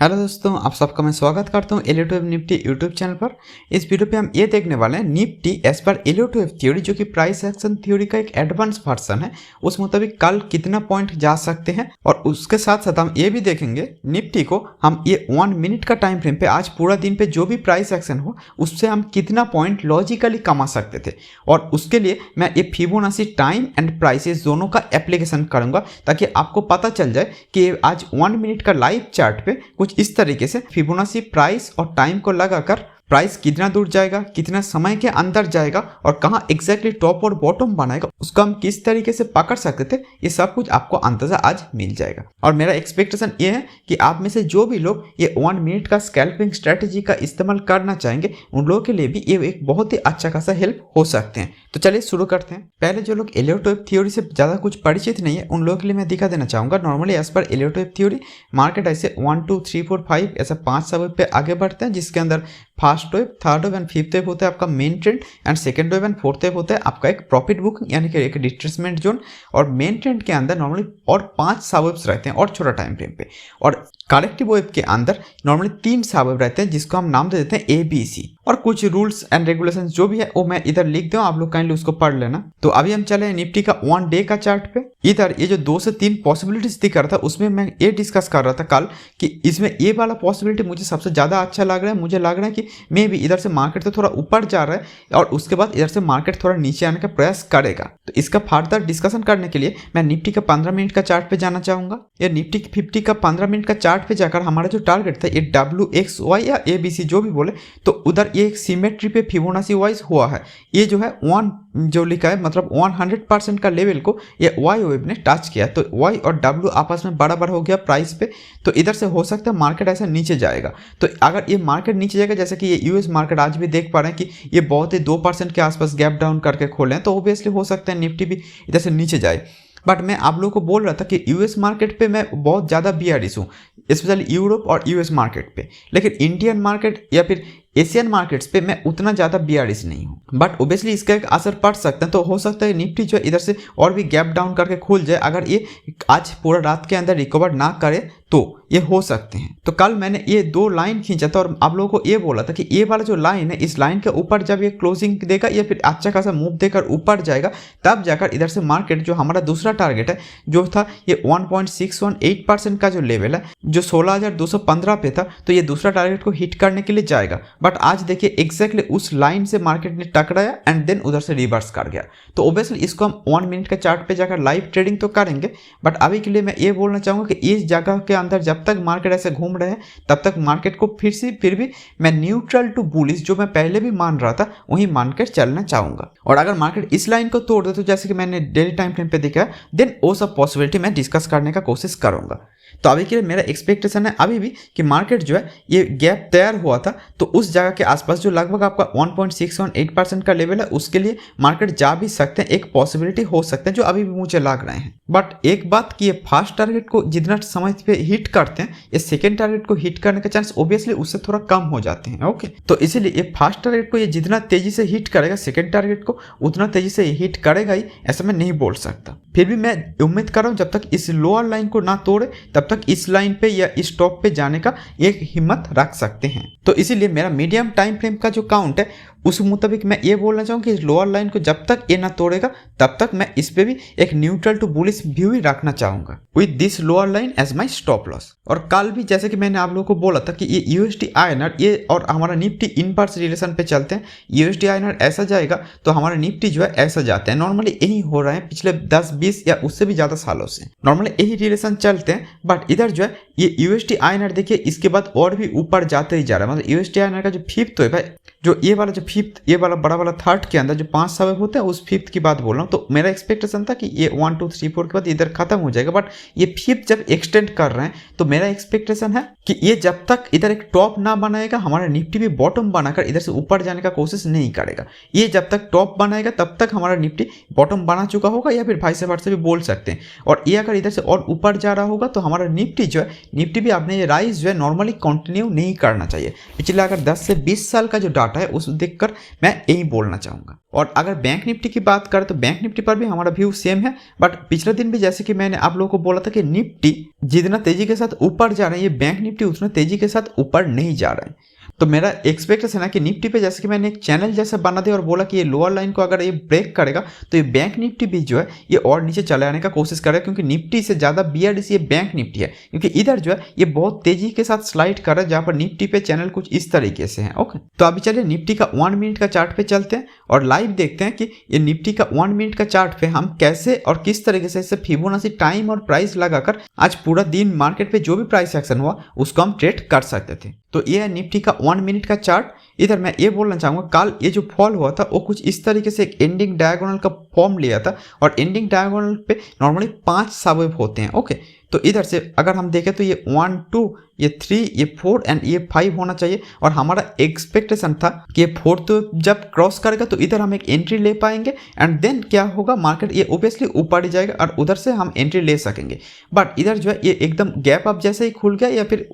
Hello दोस्तों, आप सबका मैं स्वागत करता हूं एलियो निफ्टी यूट्यूब चैनल पर। इस वीडियो पे हम ये देखने वाले हैं निफ्टी एज पर एलियो थ्योरी, जो कि प्राइस एक्शन थ्योरी का एक एडवांस वर्जन है। उस मुताबिक कल कितना पॉइंट जा सकते हैं और उसके साथ साथ हम ये भी देखेंगे निफ्टी को हम ये 1 मिनट का टाइम फ्रेम पे आज पूरा दिन पे जो भी प्राइस एक्शन हो उससे हम कितना पॉइंट लॉजिकली कमा सकते थे। और उसके लिए मैं ये फिबोनाची टाइम एंड प्राइसेस दोनों का एप्लीकेशन करूंगा ताकि आपको पता चल जाए कि आज 1 मिनट का लाइव चार्ट पे कुछ इस तरीके से फिबोनाची प्राइस और टाइम को लगाकर प्राइस कितना दूर जाएगा, कितना समय के अंदर जाएगा और कहाँ एग्जैक्टली टॉप और बॉटम बनाएगा, उसको हम किस तरीके से पकड़ सकते थे, ये सब कुछ आपको अंदाजा आज मिल जाएगा। और मेरा एक्सपेक्टेशन ये है कि आप में से जो भी लोग ये 1 मिनट का स्कैल्पिंग स्ट्रेटेजी का इस्तेमाल करना चाहेंगे उन लोगों के लिए भी ये एक बहुत ही अच्छा खासा हेल्प हो सकते हैं। तो चलिए शुरू करते हैं। पहले जो लोग एलियो थ्योरी से ज़्यादा कुछ परिचित नहीं है उन लोगों के लिए मैं दिखा देना चाहूँगा। Normally as per एलियो theory market ऐसे 1 2 3 4 5 ऐसा 5 सब पे आगे बढ़ते हैं, जिसके अंदर first wave, third wave and fifth wave होता है आपका main trend, and second wave and fourth wave होता है आपका एक प्रॉफिट बुक यानी कि एक रिट्रेसमेंट जोन। और मेन ट्रेंड के अंदर नॉर्मली और 5 सब वेव्स रहते हैं और छोटा टाइम फ्रेम पे। और कलेक्टिव वेव के अंदर नॉर्मली 3 सब वेव रहते हैं जिसको हम नाम दे देते हैं ABC। और कुछ रूल्स एंड रेगुलेशन जो भी है वो मैं इधर लिख दूँ, आप लोग काइंडली उसको पढ़ लेना। तो अभी हम चले निफ्टी का 1 डे का चार्ट पे। इधर ये जो 2 से 3 पॉसिबिलिटीज दिख रहा था उसमें मैं ये डिस्कस कर रहा था कल कि इसमें ये वाला पॉसिबिलिटी मुझे सबसे ज़्यादा अच्छा लग रहा है। मुझे लग रहा है कि मे भी इधर से मार्केट तो थोड़ा ऊपर जा रहा है और उसके बाद इधर से मार्केट थोड़ा नीचे आने का प्रयास करेगा। तो इसका फर्दर डिस्कशन करने के लिए मैं निफ्टी का 15 मिनट का चार्ट पे जाना चाहूँगा। या निफ्टी 50 का 15 मिनट का चार्ट पे जाकर हमारा जो टारगेट था ये WXY या ABC जो भी बोले, तो उधर ये एक सिमेट्री पे फिबोनाची वाइज हुआ है। ये जो है 1 जो लिखा है मतलब 100% का लेवल को ये Y वेव ने टच किया, तो Y और W आपस में बराबर हो गया प्राइस पे। तो इधर से हो सकता है मार्केट ऐसा नीचे जाएगा। तो अगर ये मार्केट नीचे जाएगा, जैसे कि ये यूएस मार्केट आज भी देख पा रहे हैं कि ये बहुत ही 2% के आसपास गैप डाउन करके खोले हैं, तो ऑब्वियसली हो सकता है निफ्टी भी इधर से नीचे जाए। बट मैं आप लोगों को बोल रहा था कि यूएस मार्केट पे मैं बहुत ज़्यादा बियरिश हूँ, स्पेशली यूरोप और यूएस मार्केट पे। लेकिन इंडियन मार्केट या फिर एशियन मार्केट्स पे मैं उतना ज़्यादा बियरिश नहीं हूँ। बट ओबियसली इसका एक असर पड़ सकता है। तो हो सकता है निफ्टी जो इधर से और भी गैप डाउन करके खुल जाए। अगर ये आज पूरा रात के अंदर रिकवर ना करे तो ये हो सकते हैं। तो कल मैंने ये 2 लाइन खींचा था और आप लोगों को ये बोला था कि ये वाला जो लाइन है, इस लाइन के ऊपर जब ये क्लोजिंग देगा या फिर अच्छा खासा मूव देकर ऊपर जाएगा, तब जाकर इधर से मार्केट जो हमारा दूसरा टारगेट है जो था ये 1.618% का जो लेवल है जो 16,215 पे था, तो ये दूसरा टारगेट को हिट करने के लिए जाएगा। बट आज देखिए एग्जैक्टली उस लाइन से मार्केट ने टकराया एंड देन उधर से रिवर्स कर गया। तो ओबियसली इसको हम 1 मिनट के चार्ट पे जाकर लाइव ट्रेडिंग तो करेंगे। बट अभी के लिए मैं ये बोलना चाहूँगा कि इस जगह के अंदर जब तक मार्केट ऐसे घूम रहे हैं तब तक मार्केट को फिर भी मैं न्यूट्रल टू बुलिश जो मैं पहले भी मान रहा था वही मान कर चलना चाहूँगा। और अगर मार्केट इस लाइन को तोड़ दे तो जैसे कि मैंने डेली टाइम फ्रेम पे देखा, देन वो सब पॉसिबिलिटी मैं डिस्कस करने का कोशिश करूँगा। तो अभी के लिए मेरा एक्सपेक्टेशन है अभी भी कि मार्केट जो है ये गैप तैयार हुआ था तो उस जगह के आसपास जो लगभग आपका 1.618% का लेवल है उसके लिए मार्केट जा भी सकते हैं, एक पॉसिबिलिटी हो सकते हैं जो अभी भी मुझे लग रहे हैं। बट एक बात कि ये फर्स्ट टारगेट को जितना समय पे हिट करते हैं ये सेकेंड टारगेट को हिट करने का चांस ओबियसली उससे थोड़ा कम हो जाते हैं। ओके, तो इसीलिए ये फर्स्ट टारगेट को ये जितना तेजी से हिट करेगा सेकेंड टारगेट को उतना तेजी से हिट करेगा ही, ऐसा मैं नहीं बोल सकता। फिर भी मैं उम्मीद कर रहा हूँ जब तक इस लोअर लाइन को ना तोड़े तब तक इस लाइन पे या इस टॉप पे जाने का एक हिम्मत रख सकते हैं। तो इसीलिए मेरा मीडियम टाइम फ्रेम का जो काउंट है उस मुताबिक मैं ये बोलना चाहूँ कि इस लोअर लाइन को जब तक ये ना तोड़ेगा तब तक मैं इस पे भी एक न्यूट्रल टू बुलिश व्यू ही रखना चाहूँगा with this lower line as my stop loss. और कल भी जैसे कि मैंने आप लोगों को बोला था कि ये USD INR ये और हमारा निफ्टी इनवर्स रिलेशन पे चलते हैं। USD INR ऐसा जाएगा तो हमारा निफ्टी जो है ऐसा जाता है। नॉर्मली यही हो रहा है पिछले 10-20 या उससे भी ज़्यादा सालों से नॉर्मली यही रिलेशन चलते हैं। बट इधर जो है ये USD INR देखिए इसके बाद और भी ऊपर जाते ही जा रहा है। मतलब USD INR का जो फिफ्थ है भाई, जो ये वाला जो फिफ्थ ये वाला बड़ा वाला थर्ड के अंदर जो 5 सब होते हैं उस फिफ्थ की बात बोल रहा हूँ। तो मेरा एक्सपेक्टेशन था कि ये 1 2 3 4 के बाद इधर खत्म हो जाएगा। बट ये फिफ्थ जब एक्सटेंड कर रहे हैं तो मेरा एक्सपेक्टेशन है कि ये जब तक इधर एक टॉप ना बनाएगा हमारा निफ्टी भी बॉटम बनाकर इधर से ऊपर जाने का कोशिश नहीं करेगा। ये जब तक टॉप बनाएगा तब तक हमारा निफ्टी बॉटम बना चुका होगा या फिर वाइस वर्सा भी बोल सकते हैं। और ये अगर इधर से और ऊपर जा रहा होगा तो हमारा निफ्टी जो है निफ्टी भी अपने ये राइज जो है नॉर्मली कंटिन्यू नहीं करना चाहिए। पिछले अगर 10 से 20 साल का जो डाटा काटा है उस देखकर मैं यही बोलना चाहूँगा। और अगर बैंक निफ्टी की बात करें तो बैंक निफ्टी पर भी हमारा व्यू सेम है, बट पिछले दिन भी जैसे कि मैंने आप लोगों को बोला था कि निफ्टी जितना तेजी के साथ ऊपर जा रहा है, ये बैंक निफ्टी उतना तेजी के साथ ऊपर नहीं जा रहा है। तो मेरा एक्सपेक्टेशन है कि निफ्टी पे जैसे कि मैंने एक चैनल जैसा बना दिया और बोला कि ये लोअर लाइन को अगर ये ब्रेक करेगा तो ये बैंक निफ्टी भी जो है ये और नीचे चले आने का कोशिश करेगा, क्योंकि निफ्टी से ज़्यादा बीआरडीसी ये बैंक निफ्टी है, क्योंकि इधर जो है ये बहुत तेजी के साथ स्लाइड कर रहा है, जहाँ पर निफ्टी पे चैनल कुछ इस तरीके से है। ओके, तो अभी चलिए निफ्टी का 1 मिनट का चार्ट पे चलते हैं और लाइव देखते हैं कि ये निफ्टी का 1 मिनट का चार्ट पे हम कैसे और किस तरीके से इसे फिबोनाची टाइम और प्राइस लगाकर आज पूरा दिन मार्केट पे जो भी प्राइस एक्शन हुआ उसको हम ट्रेड कर सकते थे। तो ये है निफ्टी का 1 मिनट का चार्ट। इधर मैं ये बोलना चाहूँगा कल ये जो फॉल हुआ था वो कुछ इस तरीके से एक एंडिंग डायगोनल का फॉर्म लिया था और एंडिंग डायगोनल पे नॉर्मली 5 सबवेव होते हैं। ओके, तो इधर से अगर हम देखें तो ये 1 2 ये 3 ये 4 एंड ये 5 होना चाहिए और हमारा एक्सपेक्टेशन था कि ये 4 तो जब क्रॉस करेगा तो इधर हम एक एंट्री ले पाएंगे एंड देन क्या होगा, मार्केट ये ओबियसली ऊपर ही जाएगा और उधर से हम एंट्री ले सकेंगे। बट इधर जो है ये एकदम गैप अप जैसे ही खुल गया या फिर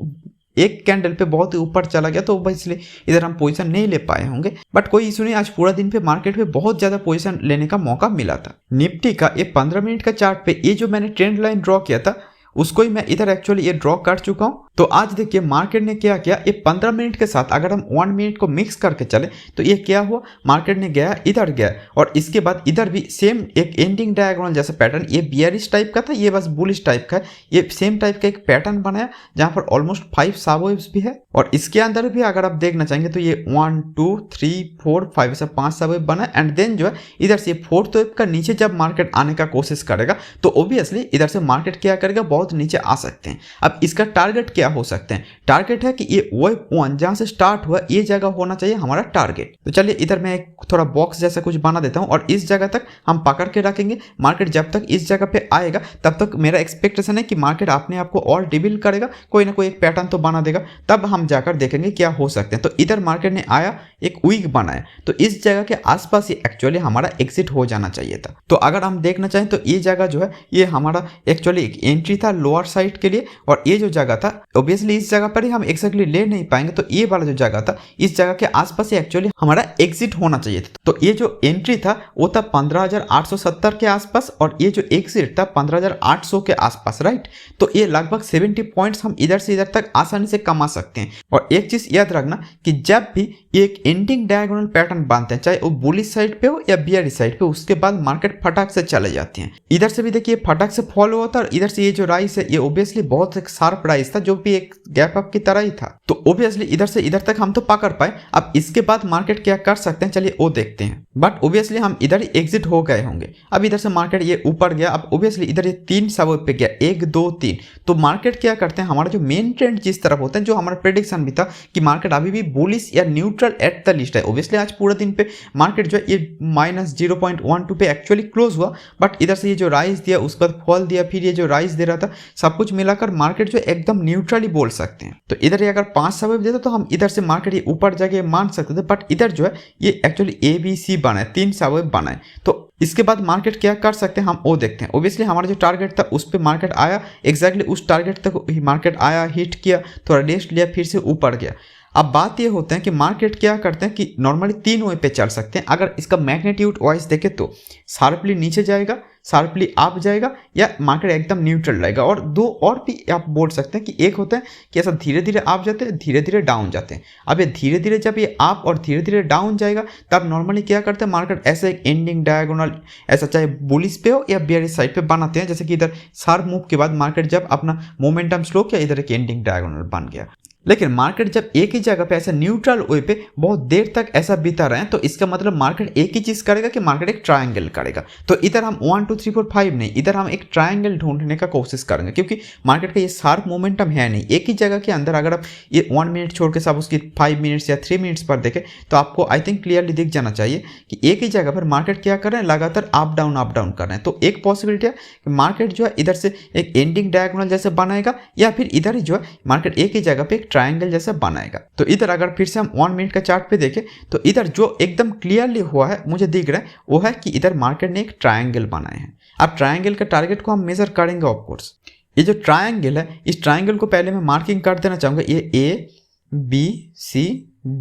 एक कैंडल पे बहुत ही ऊपर चला गया, तो इसलिए इधर हम पोजीशन नहीं ले पाए होंगे। बट कोई इशू नहीं, आज पूरा दिन पे मार्केट पे बहुत ज़्यादा पोजीशन लेने का मौका मिला था। निफ्टी का ये 15 मिनट का चार्ट पे ये जो मैंने ट्रेंड लाइन ड्रॉ किया था उसको ही मैं इधर एक्चुअली ये ड्रॉ कर चुका हूँ। तो आज देखिए मार्केट ने क्या किया, ये 15 मिनट के साथ अगर हम 1 मिनट को मिक्स करके चले तो ये क्या हुआ, मार्केट ने गया इधर गया और इसके बाद इधर भी सेम एक एंडिंग डायगोनल जैसा पैटर्न, ये बियरिश टाइप का था, ये बस बुलिश टाइप का है, ये सेम टाइप का एक पैटर्न बनाया जहाँ पर ऑलमोस्ट 5 सबवेव्स भी है और इसके अंदर भी अगर आप देखना चाहेंगे तो ये 1 2 3 4 5 ऐसा 5 सबवेव बना एंड देन जो है इधर से 4th वेव का नीचे जब मार्केट आने का कोशिश करेगा तो ओबियसली इधर से मार्केट क्या करेगा, बहुत नीचे आ सकते हैं। अब इसका टारगेट क्या हो सकते हैं, टारगेट है कि ये वेव 1 जहां से स्टार्ट हुआ ये जगह होना चाहिए हमारा टारगेट। तो चलिए इधर मैं एक थोड़ा बॉक्स जैसा कुछ बना देता हूं और इस जगह तक हम पकड़ के रखेंगे। मार्केट जब तक इस जगह पे आएगा तब तक मेरा एक्सपेक्टेशन है कि मार्केट अपने आप को और डिबिल करेगा, कोई ना कोई एक पैटर्न तो बना देगा, तब हम जाकर देखेंगे क्या हो सकते हैं। तो इधर मार्केट ने आया एक वीक बनाया, तो इस जगह के आसपास ये एक्चुअली हमारा एग्जिट हो जाना चाहिए था। तो अगर हम देखना चाहें तो ये जगह जो है ये हमारा एक्चुअली एक एंट्री था लोअर साइड के लिए और ये जो जगह था ऑब्वियसली इस जगह पर ही हम एक्जैक्टली ले नहीं पाएंगे, तो ये वाला जो जगह था इस जगह के आसपास ही एक्चुअली हमारा एग्जिट होना चाहिए था। तो ये जो एंट्री था वो था 15,870 के आसपास और ये जो एग्जिट था 15,800 के आसपास, राइट। तो ये लगभग 70 पॉइंट्स हम इधर से इधर तक आसानी से कमा सकते हैं। और एक चीज याद रखना कि जब भी ये एक एंडिंग डायगोनल पैटर्न बनते हैं, चाहे वो बुलिश साइड पे हो या बियरिश साइड पे, उसके बाद मार्केट फटाक से चले जाती हैं। इधर से भी देखिए फटाक से फॉल हुआ था और इधर से ये जो राइस है ये ओबियसली बहुत एक शार्प राइस था जो भी एक गैप अप की तरह ही था। तो ओबियसली इधर से इधर तक हम तो पकड़ पाए। अब इसके बाद मार्केट क्या कर सकते हैं, चलिए वो देखते हैं। बट ओबियसली हम इधर ही एग्जिट हो गए होंगे। अब इधर से मार्केट ये ऊपर गया, अब ओबियसली इधर ये 3 सबवेव पे गया, 1 2 3। तो मार्केट क्या करते हैं, हमारा जो मेन ट्रेंड जिस तरफ होता है, जो हमारा प्रेडिक्शन भी था कि मार्केट अभी भी बुलिश या न्यूट्रल एट द लिस्ट है। ओबियसली आज पूरा दिन पे मार्केट जो है ये -0.12 पे एक्चुअली क्लोज हुआ, बट इधर से ये जो राइज दिया उसके बाद फॉल दिया, फिर ये जो राइज दे रहा था, सब कुछ मिलाकर मार्केट जो एकदम न्यूट्रली बोल सकते हैं। तो इधर ये अगर 5 सबवेव देता तो हम इधर से मार्केट ये ऊपर जाके मान सकते थे, बट इधर जो है ये एक्चुअली ABC बना है, 3 सबवेव बना है। तो इसके बाद मार्केट क्या कर सकते हैं हम वो देखते हैं। ओबियसली हमारा जो टारगेट था उस पर मार्केट आया, एग्जैक्टली उस टारगेट तक मार्केट आया, हिट किया, थोड़ा रेस्ट लिया, फिर से ऊपर गया। अब बात ये होता है कि मार्केट क्या करते हैं कि नॉर्मली 3 वे पे चल सकते हैं। अगर इसका मैग्नीट्यूड वाइज देखें तो शार्पली नीचे जाएगा, शार्पली अप जाएगा या मार्केट एकदम न्यूट्रल रहेगा। और 2 और भी आप बोल सकते हैं कि एक होता है कि ऐसा धीरे धीरे अप जाते हैं, धीरे धीरे डाउन जाते हैं। अब ये धीरे धीरे जब ये अप और धीरे धीरे डाउन जाएगा तब नॉर्मली क्या करते हैं मार्केट ऐसे एक एंडिंग डायगोनल ऐसा चाहे बुलिश पे हो या बेयरिश साइड पे बनाते हैं। जैसे कि इधर शार्प मूव के बाद मार्केट जब अपना मोमेंटम स्लो किया, इधर एक एंडिंग डायगोनल बन गया। लेकिन मार्केट जब एक ही जगह पे ऐसा न्यूट्रल वे पे बहुत देर तक ऐसा बिता रहे हैं तो इसका मतलब मार्केट एक ही चीज करेगा कि मार्केट एक ट्रायंगल करेगा। तो इधर हम 1 2 3 4 5 नहीं, इधर हम एक ट्रायंगल ढूंढने का कोशिश करेंगे, क्योंकि मार्केट का ये शार्प मोमेंटम है नहीं। एक ही जगह के अंदर अगर आप ये 1 मिनट छोड़ के सब उसकी 5 मिनट्स या 3 मिनट्स पर देखें तो आपको आई थिंक क्लियरली दिख जाना चाहिए कि एक ही जगह पर मार्केट क्या कर रहे हैं, लगातार अप डाउन कर रहे हैं। तो एक पॉसिबिलिटी है कि मार्केट जो है इधर से एक एंडिंग डायगोनल जैसे बनाएगा या फिर इधर ही जो है मार्केट एक ही जगह पे एक ट्रायंगल जैसा बनाएगा। तो इधर अगर फिर से हम 1 मिनट का चार्ट पे देखें तो इधर जो एकदम क्लियरली हुआ है मुझे दिख रहा है वो है कि इधर मार्केट ने एक ट्रायंगल बनाया है। अब ट्रायंगल का टारगेट को हम मेजर करेंगे ऑफ कोर्स। ये जो ट्रायंगल है इस ट्रायंगल को पहले मैं मार्किंग कर देना चाहूंगा। ये A B C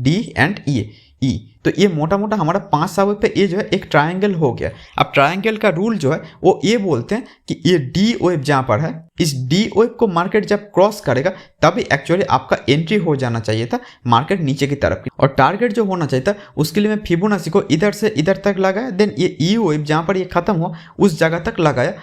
D and E ई। तो ये मोटा मोटा हमारा 5 सावे पे ये जो है एक ट्रायंगल हो गया। अब ट्रायंगल का रूल जो है वो ये बोलते हैं कि ये डी वेव जहाँ पर है, इस डी वेव को मार्केट जब क्रॉस करेगा तभी एक्चुअली आपका एंट्री हो जाना चाहिए था मार्केट नीचे की तरफ की। और टारगेट जो होना चाहिए था उसके लिए मैं फिबोनाची को इधर से इधर तक लगाया, देन ये ई वेव जहाँ पर ये खत्म हुआ उस जगह तक लगाया।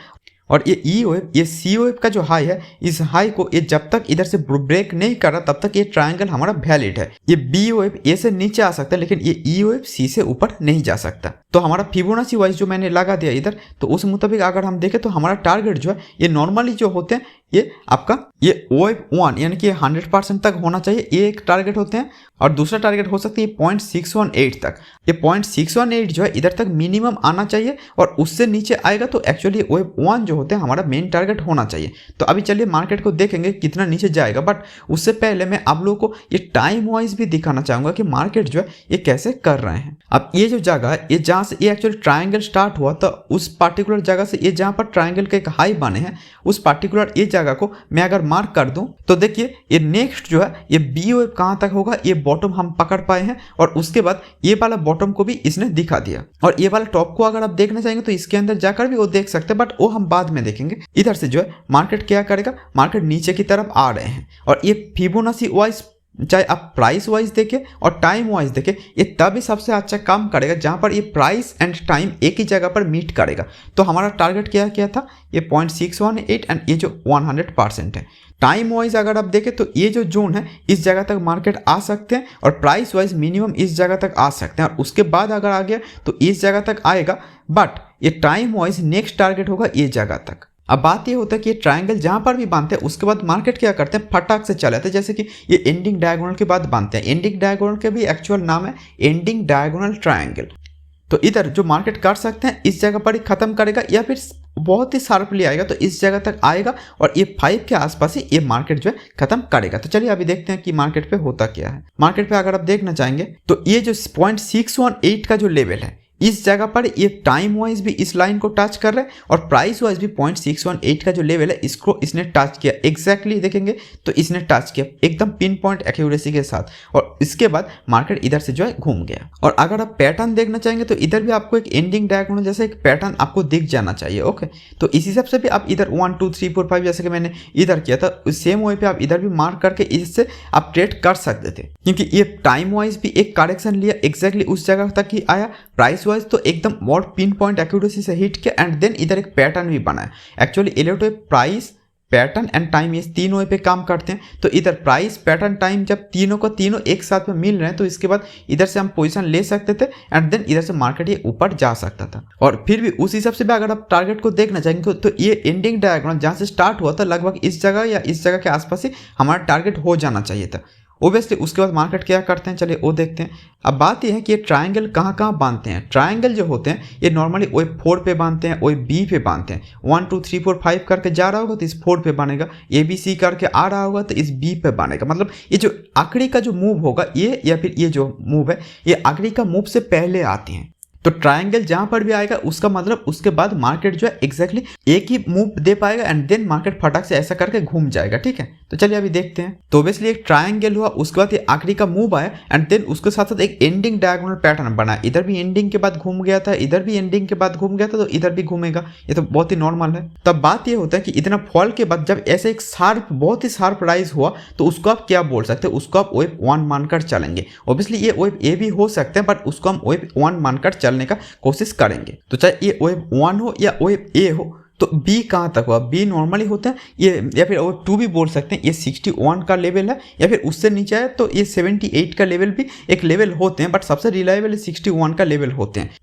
और ये ई वेव, ये सी वेव का जो हाई है, इस हाई को ये जब तक इधर से ब्रेक नहीं कर रहा तब तक ये ट्रायंगल हमारा वैलिड है। ये बी वेव ए से नीचे आ सकता है लेकिन ये ई वेव सी से ऊपर नहीं जा सकता। तो हमारा फिबोनाची वाइज जो मैंने लगा दिया इधर, तो उस मुताबिक अगर हम देखें तो हमारा टारगेट जो है ये नॉर्मली जो होते हैं ये आपका ये वेव 1 यानी कि 100% तक होना चाहिए, ये एक टारगेट होते हैं। और दूसरा टारगेट हो सकती है 0.618 तक। ये 0.618 जो है इधर तक मिनिमम आना चाहिए और उससे नीचे आएगा तो एक्चुअली वेव 1 जो होते हैं हमारा मेन टारगेट होना चाहिए। तो अभी चलिए मार्केट को देखेंगे कितना नीचे जाएगा, बट उससे पहले मैं आप लोगों को ये टाइम वाइज भी दिखाना चाहूंगा कि मार्केट जो है ये कैसे कर रहे हैं। अब ये जो जगह है, ये जहाँ से ये एक्चुअली ट्रायंगल स्टार्ट हुआ तो उस पार्टिकुलर जगह से ये जहाँ पर ट्रायंगल के एक हाई बने हैं उस पार्टिकुलर ये जगह को मैं अगर मार्क कर दूं तो देखिए ये नेक्स्ट जो है ये बी वेव कहां तक होगा, ये बॉटम हम पकड़ पाए हैं और उसके बाद ये वाला बॉटम को भी इसने दिखा दिया। और ये वाला टॉप को अगर आप देखना चाहेंगे तो इसके अंदर जाकर भी वो देख सकते हैं, बट वो हम बाद में देखेंगे। इधर से जो है मार्केट क्या करेगा, मार्केट नीचे की तरफ आ रहे हैं और ये फिबोनाची वाइज चाहे आप प्राइस वाइज देखें और टाइम वाइज देखें, ये तभी सबसे अच्छा काम करेगा जहां पर ये प्राइस एंड टाइम एक ही जगह पर मीट करेगा। तो हमारा टारगेट क्या था, ये 0.618 एंड ये जो 100% है। टाइम वाइज अगर आप देखें तो ये जो जोन है इस जगह तक मार्केट आ सकते हैं और प्राइस वाइज मिनिमम इस जगह तक आ सकते हैं और उसके बाद अगर आ गया तो इस जगह तक आएगा, बट ये टाइम वाइज नेक्स्ट टारगेट होगा ये जगह तक। अब बात ये होता है कि ये ट्रायंगल जहां पर भी बांधते हैं उसके बाद मार्केट क्या करते हैं, फटाक से चले आते हैं। जैसे कि ये एंडिंग डायगोनल के बाद बांधते हैं, एंडिंग डायगोनल के भी एक्चुअल नाम है एंडिंग डायगोनल ट्रायंगल। तो इधर जो मार्केट कर सकते हैं इस जगह पर ही खत्म करेगा या फिर बहुत ही शार्पली आएगा तो इस जगह तक आएगा और ये 5 के आसपास ही ये मार्केट जो है खत्म करेगा। तो चलिए अभी देखते हैं कि मार्केट पे होता क्या है। मार्केट पे अगर आप देखना चाहेंगे तो ये जो 0.618 का जो लेवल है इस जगह पर ये टाइम वाइज भी इस लाइन को टच कर रहा है और प्राइस वाइज भी 0.618 का जो लेवल है इसको इसने टच किया। एग्जैक्टली देखेंगे तो इसने टच किया एकदम पिन पॉइंट एक्यूरेसी के साथ और इसके बाद मार्केट इधर से जो है घूम गया। और अगर आप पैटर्न देखना चाहेंगे तो इधर भी आपको एक एंडिंग डायगोनल जैसा एक पैटर्न आपको दिख जाना चाहिए। ओके, तो इस हिसाब से भी आप इधर 1 2 3 4 5 जैसे कि मैंने इधर किया था सेम वे पे आप इधर भी मार्क करके इससे आप ट्रेड कर सकते थे, क्योंकि ये टाइम वाइज भी एक करेक्शन लिया एग्जैक्टली उस जगह तक ही आया। प्राइस वाइज तो एकदम मोर पिन पॉइंट एक्यूरेसी से हिट किया एंड देन इधर एक पैटर्न भी बना है। Actually Elliott price pattern and time ये तीनों वे पे काम करते हैं। तो इधर प्राइस पैटर्न टाइम जब तीनों को तीनों एक साथ में मिल रहे हैं तो इसके बाद इधर से हम पोजीशन ले सकते थे एंड देन इधर से मार्केट ये ऊपर जा सकता था। और फिर भी उस हिसाब से भी अगर आप टारगेट को देखना चाहेंगे तो ये एंडिंग डायग्राम जहाँ से स्टार्ट हुआ था लगभग इस जगह या इस जगह के आसपास ही हमारा टारगेट हो जाना चाहिए था। ओबियसली उसके बाद मार्केट क्या करते हैं चलिए वो देखते हैं। अब बात यह है कि ये ट्रायंगल कहाँ कहाँ बांधते हैं। ट्रायंगल जो होते हैं ये नॉर्मली वेव 4 पे बांधते हैं, वेव बी पे बांधते हैं। 1 2 3 4 5 करके जा रहा होगा तो इस 4 पे बनेगा, ABC करके आ रहा होगा तो इस B पे बनेगा। मतलब ये जो आखिरी का जो मूव होगा ये या फिर ये जो मूव है ये आखिरी का मूव से पहले आते हैं। तो ट्रायंगल जहां पर भी आएगा उसका मतलब उसके बाद मार्केट जो है एग्जैक्टली एक ही मूव दे पाएगा एंड देन मार्केट फटाक से ऐसा करके घूम जाएगा। ठीक है, तो चलिए अभी देखते हैं। तो ऑब्वियसली एक ट्रायंगल हुआ, उसके बाद ये आखिरी का मूव आया एंड देन उसके साथ साथ एक एंडिंग डायगोनल पैटर्न बना। इधर भी एंडिंग के बाद घूम गया था, इधर भी एंडिंग के बाद घूम गया था, तो इधर भी घूमेगा। ये तो बहुत ही नॉर्मल है। तब बात ये होता है कि इतना फॉल के बाद जब ऐसे एक शार्प बहुत ही शार्प राइज हुआ तो उसको आप क्या बोल सकते हैं, उसको आप वेव 1 मानकर चलेंगे। ऑब्वियसली ये वेव ए भी हो सकते हैं बट उसको हम वेव 1 मानकर चलने का कोशिश करेंगे। तो चाहे ये वेव 1 हो या वेव ए हो, तो बी कहाँ तक हुआ, बी नॉर्मली होता है ये या फिर वेव 2 भी बोल सकते हैं। ये 61 का लेवल है या फिर उससे नीचे है तो ये 78 का लेवल भी एक लेवल होते हैं, बट सबसे रिलायबल 61 का लेवल होते हैं।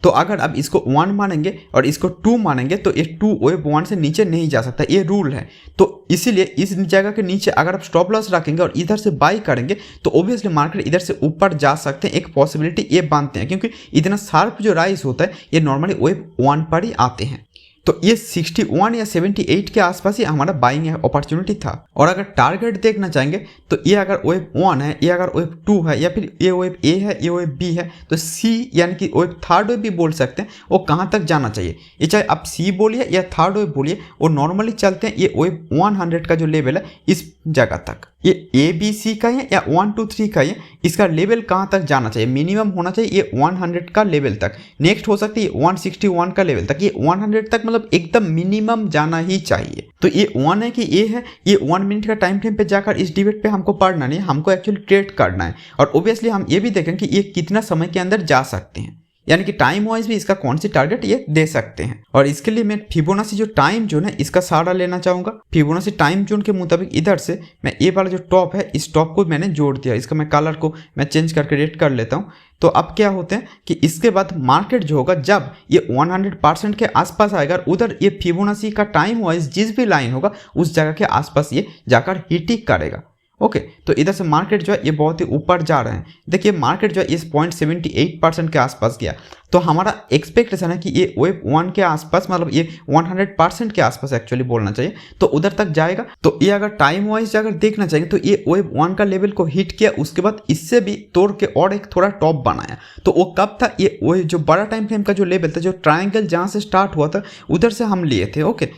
तो अगर आप इसको 1 मानेंगे और इसको 2 मानेंगे तो ये 2 वेव 1 से नीचे नहीं जा सकता, ये रूल है। तो इसीलिए इस जगह के नीचे अगर आप स्टॉप लॉस रखेंगे और इधर से बाई करेंगे तो ऑब्वियसली मार्केट इधर से ऊपर जा सकते हैं। एक पॉसिबिलिटी ये मानते हैं क्योंकि इतना शार्प जो राइज होता है ये नॉर्मली वेव 1 पर ही आते हैं। तो ये 61 या 78 के आसपास ही हमारा बाइंग अपॉर्चुनिटी था। और अगर टारगेट देखना चाहेंगे तो ये अगर वेव 1 है, ये अगर वेव 2 है या फिर ये वेव ए है, ये वेव बी है, तो सी यानी कि वेव थर्ड वेव भी बोल सकते हैं। वो कहाँ तक जाना चाहिए, ये चाहे आप सी बोलिए या थर्ड वेव बोलिए, वो नॉर्मली चलते हैं ये वेव 100 का जो लेवल है इस जगह तक। ये ABC का है या 1 2 3 का है, इसका लेवल कहाँ तक जाना चाहिए, मिनिमम होना चाहिए ये 100 का लेवल तक, नेक्स्ट हो सकती है 161 का लेवल तक, ये 100 तक मतलब एकदम मिनिमम जाना ही चाहिए। तो ये 1 है कि ये है, ये 1 मिनट का टाइम फ्रेम पे जाकर इस डिबेट पे हमको पढ़ना नहीं है, हमको एक्चुअली ट्रेड करना है। और ऑब्वियसली हम ये भी देखें कि ये कितना समय के अंदर जा सकते हैं, यानी कि टाइम वाइज भी इसका कौन सी टारगेट ये दे सकते हैं। और इसके लिए मैं फिबोनाची जो टाइम जोन है इसका सहारा लेना चाहूँगा। फिबोनाची टाइम जोन के मुताबिक इधर से मैं ये वाला जो टॉप है इस टॉप को मैंने जोड़ दिया, इसका मैं कलर को मैं चेंज करके रेड कर लेता हूँ। तो अब क्या होते हैं कि इसके बाद मार्केट जो होगा जब ये 100% के आसपास आएगा, उधर ये फिबोनाची का टाइम वाइज जिस भी लाइन होगा उस जगह के आसपास ये जाकर हिटिंग करेगा। ओके, तो इधर से मार्केट जो है ये बहुत ही ऊपर जा रहे हैं। देखिए मार्केट जो है इस 0.78% के आसपास गया, तो हमारा एक्सपेक्टेशन है कि ये वेव 1 के आसपास मतलब ये 100% के आसपास एक्चुअली बोलना चाहिए, तो उधर तक जाएगा। तो ये अगर टाइम वाइज अगर देखना चाहिए तो ये वेव 1 का लेवल को हिट किया, उसके बाद इससे भी तोड़ के और एक थोड़ा टॉप बनाया। तो वो कब था, ये वो जो बड़ा टाइम फ्रेम का जो लेवल था, जो ट्रायंगल जहाँ से स्टार्ट हुआ था उधर से हम लिए थे। ओके,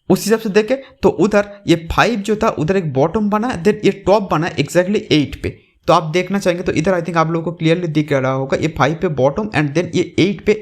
उस हिसाब से देखें तो उधर ये 5 जो था उधर एक बॉटम बना, देन ये टॉप बना एग्जैक्टली 8 पे। तो आप देखना चाहेंगे तो इधर आई थिंक आप लोगों को क्लियरली दिख रहा होगा, ये 5 पे बॉटम एंड देन ये 8 पे,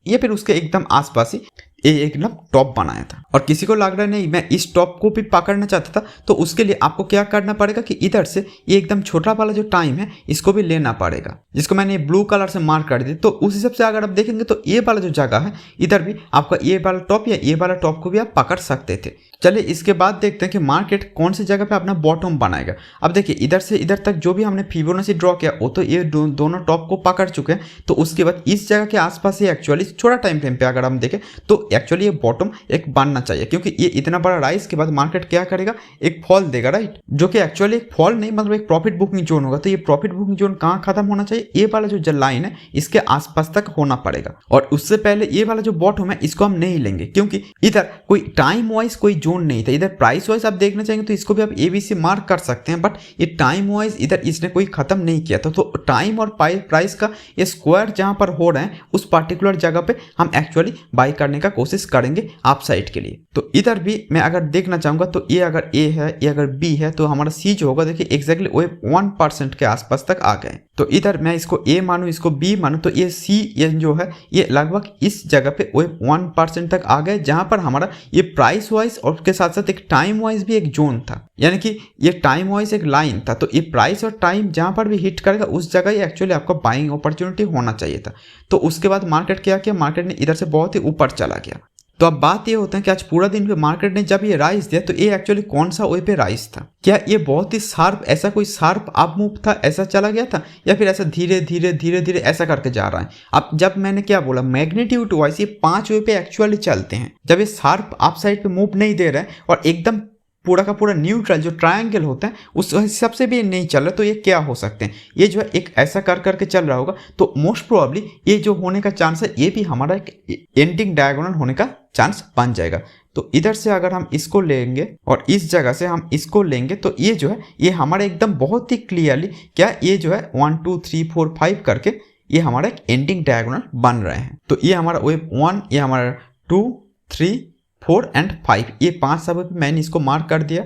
ये फिर उसके एकदम आसपास ही ये एकदम टॉप बनाया था। और किसी को लग रहा है नहीं मैं इस टॉप को भी पकड़ना चाहता था, तो उसके लिए आपको क्या करना पड़ेगा कि इधर से ये एकदम छोटा वाला जो टाइम है इसको भी लेना पड़ेगा, जिसको मैंने ब्लू कलर से मार्क कर दिया। तो उस हिसाब से अगर आप देखेंगे तो ये वाला जो जगह है इधर भी आपका ये वाला टॉप या ये वाला टॉप को भी आप पकड़ सकते थे। चलिए इसके बाद देखते हैं कि मार्केट कौन सी जगह पे अपना बॉटम बनाएगा। अब देखिए इधर से इधर तक जो भी हमने फिबोनाची ड्रॉ किया वो तो ये दोनों टॉप को पकड़ चुके हैं। तो उसके बाद इस जगह के आसपास ही एक्चुअली छोटा टाइम फ्रेम पे अगर हम देखें तो एक्चुअली ये बॉटम एक बनना चाहिए, क्योंकि ये इतना बड़ा राइज के बाद मार्केट क्या करेगा, एक फॉल देगा, राइट, जो कि एक्चुअली एक फॉल नहीं मतलब एक प्रॉफिट बुकिंग जोन होगा। तो ये प्रॉफिट बुकिंग जोन कहाँ खत्म होना चाहिए, ये वाला जो लाइन है इसके आसपास तक होना पड़ेगा। और उससे पहले ये वाला जो बॉटम है इसको हम नहीं लेंगे, क्योंकि इधर कोई टाइम वाइज कोई जोन नहीं था। इधर प्राइस वाइज आप देखना चाहेंगे तो इसको भी आप ABC मार्क कर सकते हैं, बट ये टाइम वाइज इधर इसने कोई खत्म नहीं किया था। तो टाइम और प्राइस का ये स्क्वायर जहां पर हो रहे हैं उस पर्टिकुलर जगह पे हम एक्चुअली बाई करने का कोशिश करेंगे आप साइड के लिए। तो इधर भी मैं अगर देखना चाहूंगा तो ये अगर A है, ये अगर B है, तो हमारा C जो होगा देखिए एग्जैक्टली वो 1% के आसपास तक आ गए। तो इधर मैं इसको A मानूं, इसको B मानूं, तो ये C ये जो है ये लगभग इस जगह पे वो 1% तक आ गए, जहां पर हमारा ये प्राइस वाइज और उसके साथ साथ एक टाइम वाइज भी एक जोन था, यानी कि ये टाइम वाइज एक लाइन था। तो ये प्राइस और टाइम जहां पर भी हिट करेगा उस जगह ही एक्चुअली आपका बाइंग अपॉर्चुनिटी होना चाहिए था। तो उसके बाद मार्केट क्या किया, मार्केट ने इधर से बहुत ही ऊपर चला गया। तो अब बात ये होता है कि आज पूरा दिन पे मार्केट ने जब ये राइज दिया तो ये एक्चुअली कौन सा वे पे राइज था, क्या ये बहुत ही शार्प ऐसा कोई शार्प अप मूव था, ऐसा चला गया था, या फिर ऐसा धीरे धीरे धीरे धीरे ऐसा करके जा रहा है। अब जब मैंने क्या बोला मैग्नीट्यूड वाइज ये 5 वे पे एक्चुअली चलते हैं, जब ये शार्प अप साइड पे मूव नहीं दे रहा है और एकदम पूरा का पूरा न्यूट्रल जो ट्रायंगल होता है उस हिसाब से भी नहीं चल रहा, तो ये क्या हो सकते हैं, ये जो है एक ऐसा कर करके चल रहा होगा। तो मोस्ट प्रोबेबली ये जो होने का चांस है ये भी हमारा एक एंडिंग डायगोनल होने का चांस बन जाएगा। तो इधर से अगर हम इसको लेंगे और इस जगह से हम इसको लेंगे तो ये जो है ये हमारा एकदम बहुत ही क्लियरली क्या ये जो है 1 2 3 4 5 करके ये हमारा एक एंडिंग डायगोनल बन रहे हैं। तो ये हमारा वेव 1, ये हमारा 2 3 4 एंड 5, ये 5 सब मैंने इसको मार्क कर दिया।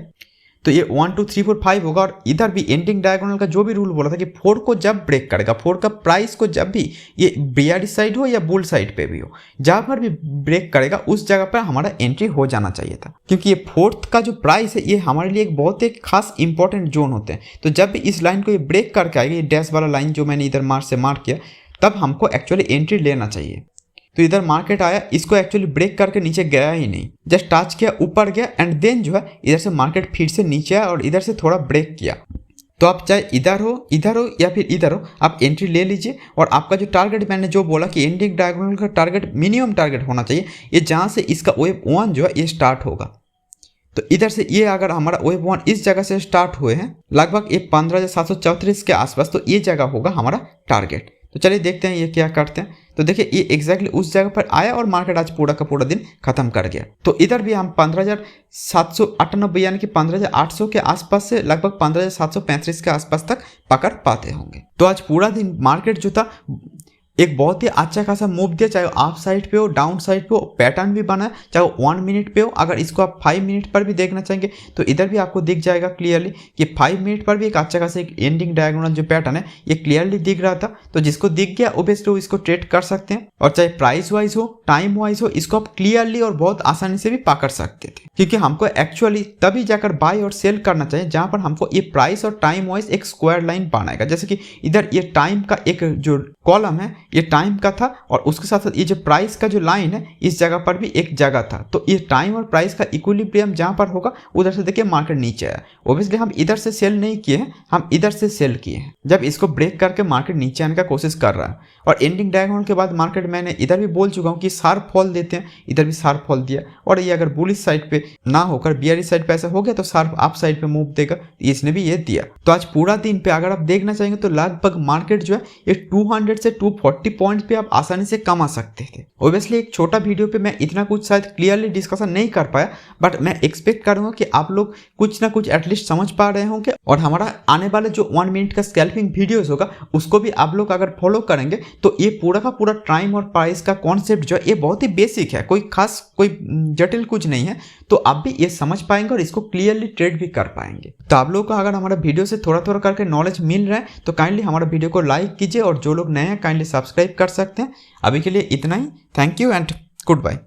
तो ये 1 2 3 4 5 होगा। और इधर भी एंडिंग डायगोनल का जो भी रूल बोला था कि 4 को जब ब्रेक करेगा, 4 का प्राइस को जब भी ये बेयरिश साइड हो या बुल साइड पे भी हो, जहां पर भी ब्रेक करेगा उस जगह पर हमारा एंट्री हो जाना चाहिए था, क्योंकि ये 4th का जो प्राइस है ये हमारे लिए एक बहुत एक खास इंपॉर्टेंट जोन होते हैं। तो जब भी इस लाइन को ये ब्रेक करके आएगा, ये डैश वाला लाइन जो मैंने इधर मार्क किया, तब हमको एक्चुअली एंट्री लेना चाहिए। तो इधर मार्केट आया, इसको एक्चुअली ब्रेक करके नीचे गया ही नहीं, जस्ट टच किया, ऊपर गया एंड देन जो है इधर से मार्केट फिर से नीचे आया और इधर से थोड़ा ब्रेक किया। तो आप चाहे इधर हो या फिर इधर हो, आप एंट्री ले लीजिए। और आपका जो टारगेट मैंने जो बोला कि एंडिंग डायगोनल का टारगेट मिनिमम टारगेट होना चाहिए, ये जहाँ से इसका वेव 1 जो है ये स्टार्ट होगा। तो इधर से ये अगर हमारा वेव 1 इस जगह से स्टार्ट हुए हैं लगभग ये 15,734 के आसपास, तो ये जगह होगा हमारा टारगेट। तो चलिए देखते हैं ये क्या करते हैं। तो देखिए ये एग्जैक्टली उस जगह पर आया और मार्केट आज पूरा का पूरा दिन खत्म कर गया। तो इधर भी हम 15,798 यानी कि 15,800 के आसपास से लगभग 15,735 के आसपास तक पकड़ पाते होंगे। तो आज पूरा दिन मार्केट जो था एक बहुत ही अच्छा खासा मूव दिया, चाहे अप साइड पे हो, डाउन साइड पे हो, पैटर्न भी बना है, चाहे वो 1 मिनट पे हो। अगर इसको आप 5 मिनट पर भी देखना चाहेंगे तो इधर भी आपको दिख जाएगा क्लियरली कि 5 मिनट पर भी एक अच्छा खासा एक एंडिंग डायगोनल जो पैटर्न है ये क्लियरली दिख रहा था। तो जिसको दिख गया ओब्वियसली वो इसको ट्रेड कर सकते हैं, और चाहे प्राइस वाइज हो, टाइम वाइज हो, इसको आप क्लियरली और बहुत आसानी से भी पकड़ सकते थे, क्योंकि हमको एक्चुअली तभी जाकर बाय और सेल करना चाहिए जहां पर हमको ये प्राइस और टाइम वाइज एक स्क्वायर लाइन बनाएगा। जैसे कि इधर ये टाइम का एक जो कॉलम है ये टाइम का था, और उसके साथ साथ ये जो प्राइस का जो लाइन है इस जगह पर भी एक जगह था। तो ये टाइम और प्राइस का इक्विलिब्रियम जहां पर होगा उधर से देखिए मार्केट नीचे आया। ओब्वियसली हम इधर से सेल नहीं किए हैं, हम इधर से सेल किए हैं जब इसको ब्रेक करके मार्केट नीचे आने का कोशिश कर रहा है। और एंडिंग डायगोनल के बाद मार्केट, मैंने इधर भी बोल चुका हूँ कि शार्प फॉल देते हैं, इधर भी शार्प फॉल दिया, और ये अगर बुलिश साइड पे ना होकर बियरिश साइड पे ऐसा हो गया तो शार्प अप साइड पे मूव देगा, इसने भी ये दिया। तो आज पूरा दिन पे अगर आप देखना चाहेंगे तो लगभग मार्केट जो है ये 200 से 240 पॉइंट पे आप आसानी से कमा सकते थे। ओब्वियसली एक छोटा वीडियो पे मैं इतना कुछ शायद क्लियरली डिस्कशन नहीं कर पाया, बट मैं एक्सपेक्ट करूंगा कि आप लोग कुछ ना कुछ एटलीस्ट समझ पा रहे होंगे, और हमारा आने वाले जो 1 मिनट का स्कैल्पिंग वीडियोस होगा उसको भी आप लोग अगर फॉलो करेंगे तो ये पूरा का पूरा टाइम और प्राइस का कॉन्सेप्ट जो है ये बहुत ही बेसिक है, कोई खास कोई जटिल कुछ नहीं है। तो आप भी ये समझ पाएंगे और इसको क्लियरली ट्रेड भी कर पाएंगे। तो आप लोगों को अगर हमारा वीडियो से थोड़ा थोड़ा करके नॉलेज मिल रहा है तो काइंडली हमारा वीडियो को लाइक कीजिए, और जो लोग नए हैं काइंडली सब्सक्राइब कर सकते हैं। अभी के लिए इतना ही। Thank you and good bye.